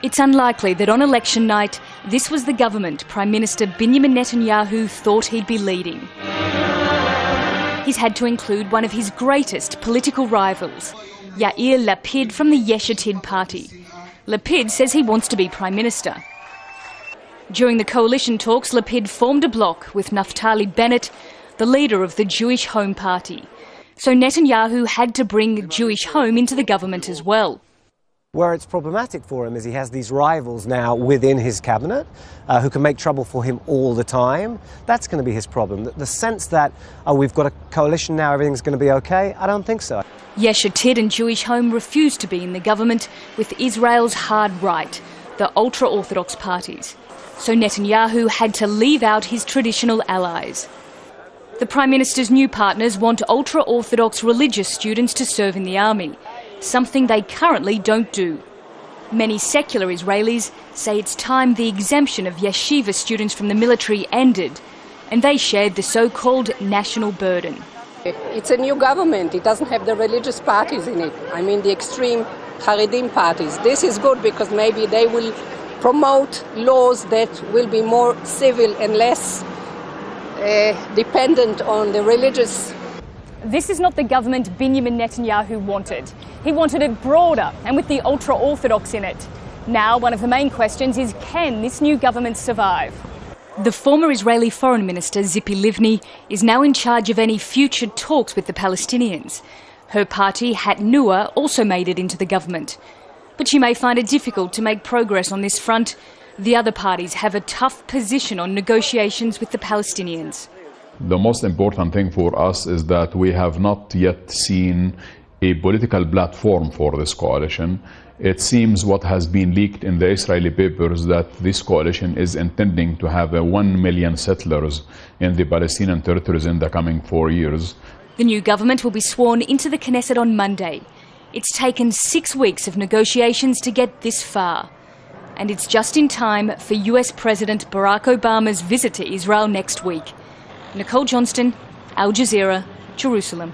It's unlikely that on election night, this was the government Prime Minister Benjamin Netanyahu thought he'd be leading. He's had to include one of his greatest political rivals, Yair Lapid from the Yesh Atid party. Lapid says he wants to be Prime Minister. During the coalition talks, Lapid formed a bloc with Naftali Bennett, the leader of the Jewish Home Party. So Netanyahu had to bring Jewish Home into the government as well. Where it's problematic for him is he has these rivals now within his cabinet who can make trouble for him all the time. That's going to be his problem. The sense that, we've got a coalition now, everything's going to be okay, I don't think so. Yesh Atid and Jewish Home refused to be in the government with Israel's hard right, the ultra-Orthodox parties. So Netanyahu had to leave out his traditional allies. The Prime Minister's new partners want ultra-Orthodox religious students to serve in the army, something they currently don't do. Many secular Israelis say it's time the exemption of yeshiva students from the military ended, and they shared the so-called national burden. It's a new government. It doesn't have the religious parties in it. I mean, the extreme Haredim parties. This is good because maybe they will promote laws that will be more civil and less dependent on the religious. This is not the government Benjamin Netanyahu wanted. He wanted it broader and with the ultra-Orthodox in it. Now, one of the main questions is, can this new government survive? The former Israeli Foreign Minister, Tzipi Livni, is now in charge of any future talks with the Palestinians. Her party, Hat Nua, also made it into the government. But she may find it difficult to make progress on this front. The other parties have a tough position on negotiations with the Palestinians. The most important thing for us is that we have not yet seen a political platform for this coalition. It seems what has been leaked in the Israeli papers that this coalition is intending to have 1 million settlers in the Palestinian territories in the coming 4 years. The new government will be sworn into the Knesset on Monday. It's taken 6 weeks of negotiations to get this far. And it's just in time for US President Barack Obama's visit to Israel next week. Nicole Johnston, Al Jazeera, Jerusalem.